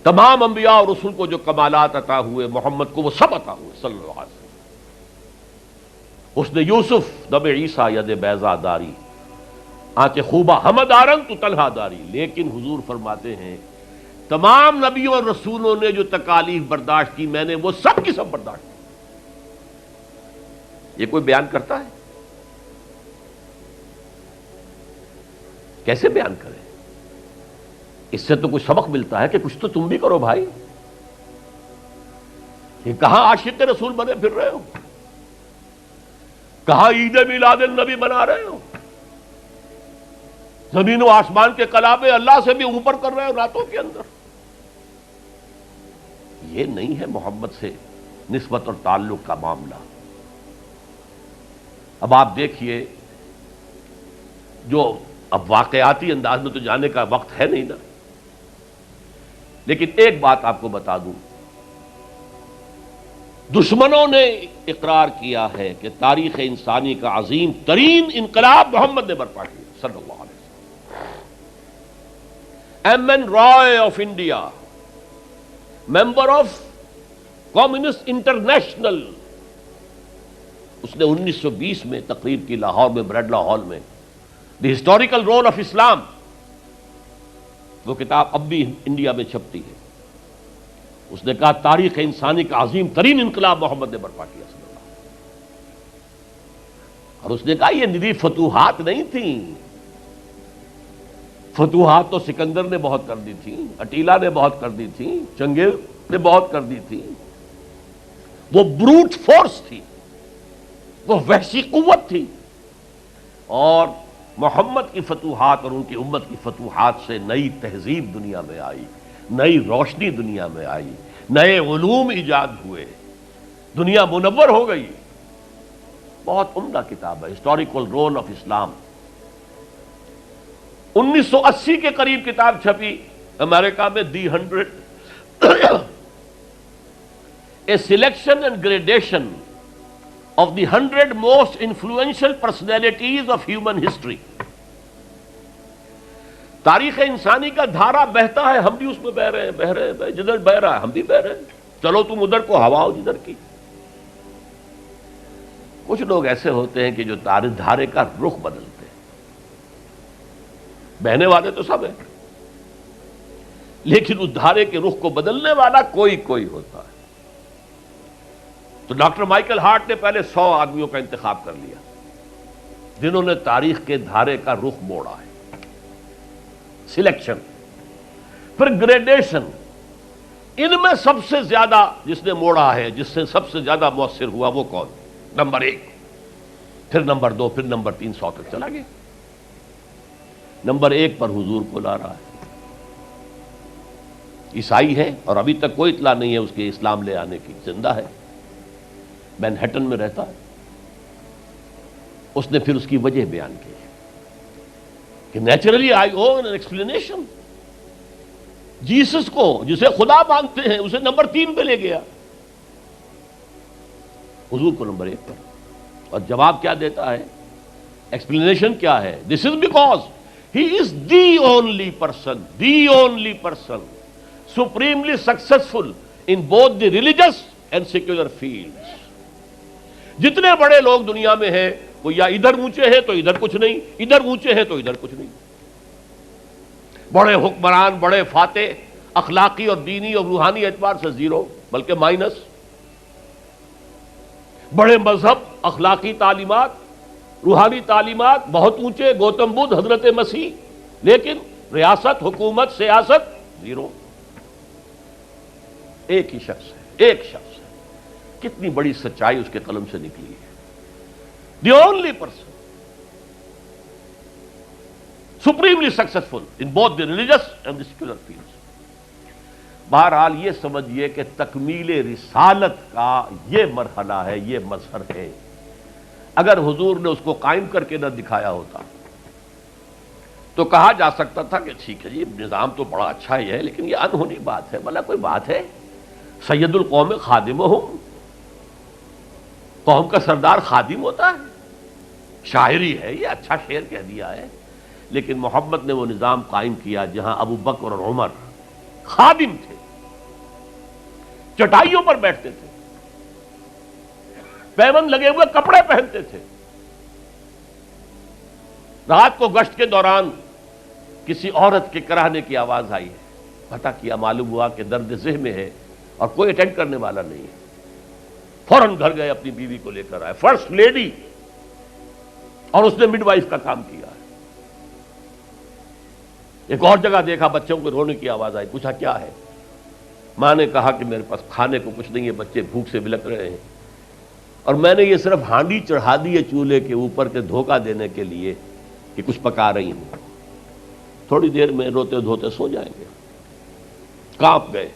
تمام انبیاء اور رسول کو جو کمالات عطا ہوئے محمد کو وہ سب عطا ہوئے صلی اللہ علیہ وسلم۔ حسن یوسف دم عیسیٰ ید بیضا داری، آنچ خوبہ ہمد آرنگ تو طلحہ داری۔ لیکن حضور فرماتے ہیں تمام نبیوں اور رسولوں نے جو تکالیف برداشت کی میں نے وہ سب کی سب برداشت کی۔ یہ کوئی بیان کرتا ہے؟ کیسے بیان کرے؟ اس سے تو کچھ سبق ملتا ہے کہ کچھ تو تم بھی کرو بھائی۔ یہ کہاں عاشق رسول بنے پھر رہے ہو، کہاں عید میلاد النبی بنا رہے ہو، زمین و آسمان کے کلابے اللہ سے بھی اوپر کر رہے ہو راتوں کے اندر۔ یہ نہیں ہے محمد سے نسبت اور تعلق کا معاملہ۔ اب آپ دیکھیے، جو اب واقعاتی انداز میں تو جانے کا وقت ہے نہیں نا، لیکن ایک بات آپ کو بتا دوں، دشمنوں نے اقرار کیا ہے کہ تاریخ انسانی کا عظیم ترین انقلاب محمد نے برپا کیا صلی اللہ علیہ وسلم۔ M N Roy of India, member of communist international, اس نے 1920 میں تقریر کی لاہور میں بریڈلا ہال میں، دی ہسٹوریکل رول آف اسلام، وہ کتاب اب بھی انڈیا میں چھپتی ہے۔ اس نے کہا تاریخ انسانی کا عظیم ترین انقلاب محمد نے برپا کیا صلی اللہ علیہ وسلم۔ اور اس نے کہا یہ ندی فتوحات نہیں تھیں، فتوحات تو سکندر نے بہت کر دی تھی، اٹیلا نے بہت کر دی تھی، چنگیز نے بہت کر دی تھی۔ وہ بروٹ فورس تھی، وہ وحشی قوت تھی، اور محمد کی فتوحات اور ان کی امت کی فتوحات سے نئی تہذیب دنیا میں آئی، نئی روشنی دنیا میں آئی، نئے علوم ایجاد ہوئے، دنیا منور ہو گئی۔ بہت عمدہ کتاب ہے ہسٹوریکل رول آف اسلام۔ 1980 کے قریب کتاب چھپی امریکہ میں، دی 100 a selection and gradation of the 100 most influential personalities of human history۔ تاریخ انسانی کا دھارا بہتا ہے، ہم بھی اس میں بہ رہے ہیں، جدھر بہ رہا ہے ہم بھی بہ رہے ہیں، چلو تم ادھر کو ہواؤ جدھر کی۔ کچھ لوگ ایسے ہوتے ہیں کہ جو دھارے کا رخ بدلتے ہیں، بہنے والے تو سب ہیں، لیکن اس دھارے کے رخ کو بدلنے والا کوئی ہوتا ہے۔ تو ڈاکٹر مائیکل ہارٹ نے پہلے 100 آدمیوں کا انتخاب کر لیا جنہوں نے تاریخ کے دھارے کا رخ موڑا ہے، سلیکشن، پھر گریڈیشن۔ ان میں سب سے زیادہ جس نے موڑا ہے، جس سے سب سے زیادہ مؤثر ہوا، وہ کون؟ نمبر 1، پھر نمبر 2، پھر نمبر 3، 100 تک چلا گیا۔ نمبر 1 پر حضور کو لا رہا ہے، عیسائی ہے اور ابھی تک کوئی اطلاع نہیں ہے اس کے اسلام لے آنے کی، زندہ ہے، مینہٹن میں رہتا ہے۔ اس نے پھر اس کی وجہ بیان کی کہ naturally I O an explanation. Jesus کو جسے خدا مانتے ہیں اسے نمبر 3 پہ لے گیا، حضور کو نمبر 1 پر۔ اور جواب کیا دیتا ہے، ایکسپلینیشن کیا ہے؟ This is because he is the only person supremely successful in both the religious and secular fields. جتنے بڑے لوگ دنیا میں ہیں وہ یا ادھر اونچے ہیں تو ادھر کچھ نہیں، ادھر اونچے ہیں تو ادھر کچھ نہیں۔ بڑے حکمران، بڑے فاتح، اخلاقی اور دینی اور روحانی اعتبار سے 0 بلکہ مائنس۔ بڑے مذہب، اخلاقی تعلیمات، روحانی تعلیمات بہت اونچے، گوتم بدھ، حضرت مسیح، لیکن ریاست، حکومت، سیاست 0۔ ایک ہی شخص ہے، ایک شخص ہے۔ کتنی بڑی سچائی اس کے قلم سے نکلی ہے، دی only person supremely successful in both the religious and the secular fields. بہرحال یہ سمجھیے کہ تکمیل رسالت کا یہ مرحلہ ہے، یہ مظہر ہے۔ اگر حضور نے اس کو قائم کر کے نہ دکھایا ہوتا تو کہا جا سکتا تھا کہ ٹھیک ہے جی نظام تو بڑا اچھا ہی ہے، لیکن یہ انہونی بات ہے، بھلا کوئی بات ہے؟ سید القوم خادمہم، قوم کا سردار خادم ہوتا ہے، شاعری ہے یہ، اچھا شعر کہہ دیا ہے۔ لیکن محمد نے وہ نظام قائم کیا جہاں ابو بکر اور عمر خادم تھے، چٹائیوں پر بیٹھتے تھے، پیون لگے ہوئے کپڑے پہنتے تھے۔ رات کو گشت کے دوران کسی عورت کے کراہنے کی آواز آئی ہے، پتہ کیا، معلوم ہوا کہ درد ذہ میں ہے اور کوئی اٹینڈ کرنے والا نہیں ہے۔ فوراً گھر گئے، اپنی بیوی کو لے کر آئے، فرسٹ لیڈی، اور اس نے مڈ وائف کا کام کیا ہے۔ ایک اور جگہ دیکھا، بچوں کو رونے کی آواز آئی، پوچھا کیا ہے؟ ماں نے کہا کہ میرے پاس کھانے کو کچھ نہیں ہے، بچے بھوک سے بلک رہے ہیں، اور میں نے یہ صرف ہانڈی چڑھا دی ہے چولہے کے اوپر کے دھوکہ دینے کے لیے کہ کچھ پکا رہی ہوں، تھوڑی دیر میں روتے دھوتے سو جائیں گے۔ کانپ گئے،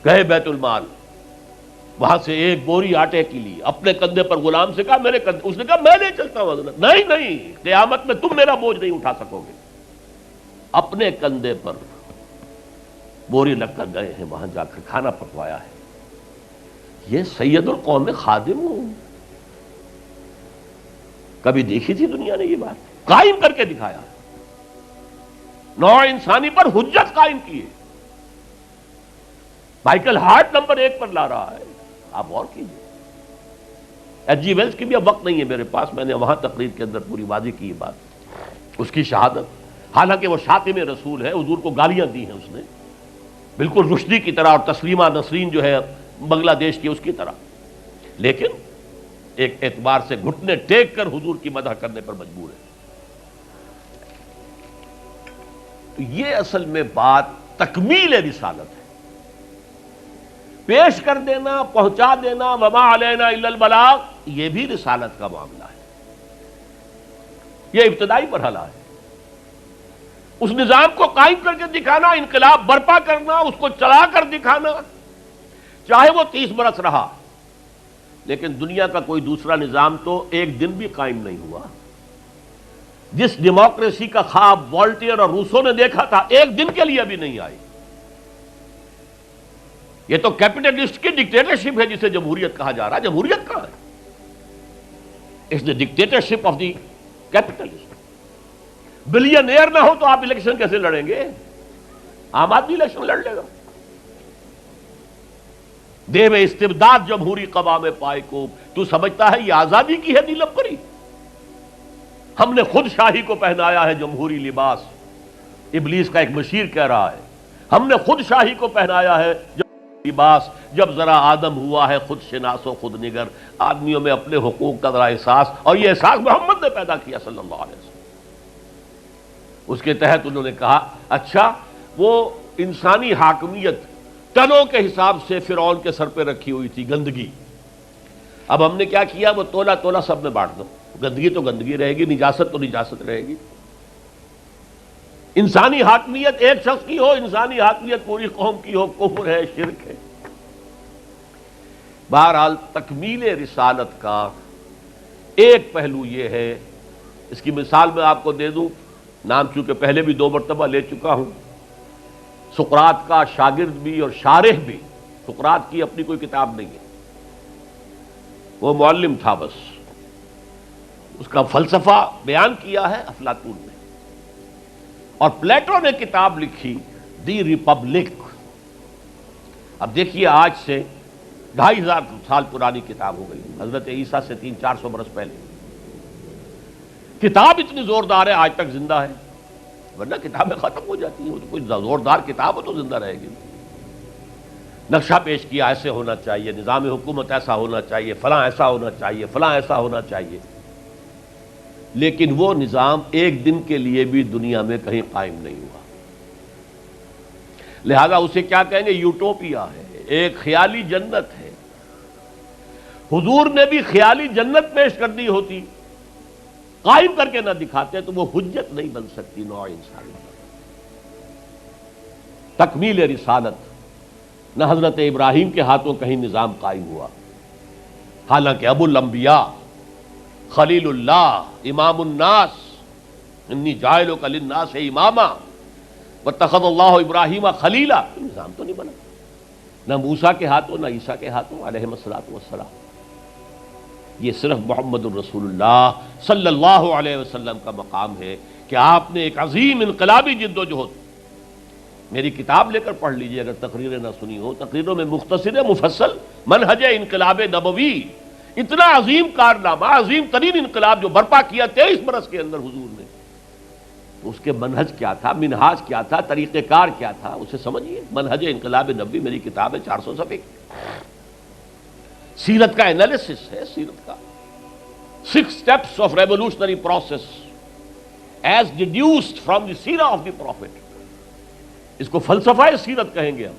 گئے بیت المال، وہاں سے ایک بوری آٹے کی لی، اپنے کندھے پر، غلام سے کہا میرے کندھے، اس نے کہا میں نہیں چلتا ہوں حضرت۔ نہیں، قیامت میں تم میرا بوجھ نہیں اٹھا سکو گے۔ اپنے کندھے پر بوری لگ کر گئے ہیں، وہاں جا کر کھانا پکوایا ہے۔ یہ سید القوم خادم ہوں، کبھی دیکھی تھی دنیا نے یہ بات؟ قائم کر کے دکھایا، نوع انسانی پر حجت قائم کی ہے۔ مائیکل ہارٹ نمبر 1 پر لا رہا ہے، آپ غور کیجیے۔ ایچ جی ویلز کی بھی اب وقت نہیں ہے میرے پاس، میں نے وہاں تقریر کے اندر پوری واضح کی یہ بات، اس کی شہادت، حالانکہ وہ شاتم رسول ہے، حضور کو گالیاں دی ہیں اس نے، بالکل رشدی کی طرح، اور تسلیمہ نسرین جو ہے بنگلہ دیش کی، اس کی طرح، لیکن ایک اعتبار سے گھٹنے ٹیک کر حضور کی مدح کرنے پر مجبور ہے۔ تو یہ اصل میں بات تکمیل رسالت ہے، پیش کر دینا، پہنچا دینا، وما علینا الا البلاغ، یہ بھی رسالت کا معاملہ ہے، یہ ابتدائی مرحلہ ہے۔ اس نظام کو قائم کر کے دکھانا، انقلاب برپا کرنا، اس کو چلا کر دکھانا، چاہے وہ 30 برس رہا، لیکن دنیا کا کوئی دوسرا نظام تو ایک دن بھی قائم نہیں ہوا۔ جس ڈیموکریسی کا خواب والٹیئر اور روسو نے دیکھا تھا، ایک دن کے لیے بھی نہیں آئی۔ یہ تو کیپٹلسٹ کی ڈکٹیٹرشپ ہے جسے جمہوریت کہا جا رہا ہے۔ جمہوریت کہاں ہے؟ It's the dictatorship of the capitalist. Billionaire نہ ہو تو آپ الیکشن کیسے لڑیں گے؟ عام آدمی الیکشن لڑ لے گا۔ دیو استبداد جمہوری قوام پائے کو، تو سمجھتا ہے یہ آزادی کی ہے نیلم پری؟ ہم نے خود شاہی کو پہنایا ہے جمہوری لباس، ابلیس کا ایک مشیر کہہ رہا ہے، ہم نے خود شاہی کو پہنایا ہے لباس، جب ذرا آدم ہوا ہے خود شناس و خود نگر، آدمیوں میں اپنے حقوق کا ذرا احساس، اور یہ احساس محمد نے پیدا کیا صلی اللہ علیہ وسلم۔ اس کے تحت انہوں نے کہا اچھا وہ انسانی حاکمیت ٹنوں کے حساب سے فرعون کے سر پہ رکھی ہوئی تھی، گندگی، اب ہم نے کیا کیا، وہ تولا تولا سب میں بانٹ دو، گندگی تو گندگی رہے گی، نجاست تو نجاست رہے گی۔ انسانی حاکمیت ایک شخص کی ہو، انسانی حاکمیت پوری قوم کی ہو، کفر ہے، شرک ہے۔ بہرحال تکمیل رسالت کا ایک پہلو یہ ہے، اس کی مثال میں آپ کو دے دوں، نام چونکہ پہلے بھی 2 مرتبہ لے چکا ہوں، سقراط کا شاگرد بھی اور شارح بھی، سقراط کی اپنی کوئی کتاب نہیں ہے، وہ معلم تھا بس، اس کا فلسفہ بیان کیا ہے افلاطون نے، اور پلیٹو نے کتاب لکھی دی ریپبلک۔ اب دیکھیے آج سے 2500 سال پرانی کتاب ہو گئی، حضرت عیسیٰ سے 300-400 برس پہلے، کتاب اتنی زوردار ہے آج تک زندہ ہے، ورنہ کتابیں ختم ہو جاتی ہیں، کوئی زوردار کتاب ہو تو زندہ رہے گی۔ نقشہ پیش کیا ایسے ہونا چاہیے، نظام حکومت ایسا ہونا چاہیے، فلاں ایسا ہونا چاہیے، فلاں ایسا ہونا چاہیے، لیکن وہ نظام ایک دن کے لیے بھی دنیا میں کہیں قائم نہیں ہوا، لہذا اسے کیا کہیں گے؟ یوٹوپیا ہے، ایک خیالی جنت ہے۔ حضور نے بھی خیالی جنت پیش کر دی ہوتی، قائم کر کے نہ دکھاتے تو وہ حجت نہیں بن سکتی نوع انسانی۔ تکمیل رسالت، نہ حضرت ابراہیم کے ہاتھوں کہیں نظام قائم ہوا، حالانکہ ابو الانبیاء، خلیل اللہ، امام الناس، انی جاعلک للناس اماما واتخذ اللہ ابراہیم خلیلا، نظام تو نہیں بنا، نہ موسیٰ کے ہاتھوں نہ عیسیٰ کے ہاتھوں علیہ الصلوۃ والسلام۔ یہ صرف محمد الرسول اللہ صلی اللہ علیہ وسلم کا مقام ہے کہ آپ نے ایک عظیم انقلابی جد و جہد، میری کتاب لے کر پڑھ لیجئے اگر تقریریں نہ سنی ہو، تقریروں میں مختصر مفصل منہج انقلاب نبوی، اتنا عظیم کارنامہ، عظیم ترین انقلاب جو برپا کیا 23 برس کے اندر حضور نے، تو اس کے منہج کیا تھا، منہاج کیا تھا، طریقہ کار کیا تھا، اسے سمجھیے۔ منہج انقلاب نبوی میری کتاب ہے، 400 صفحے کی، سیرت کا انالیسس ہے، سیرت کا 6 steps of revolutionary process as deduced from the سیرہ of the prophet۔ اس کو فلسفہ سیرت کہیں گے ہم۔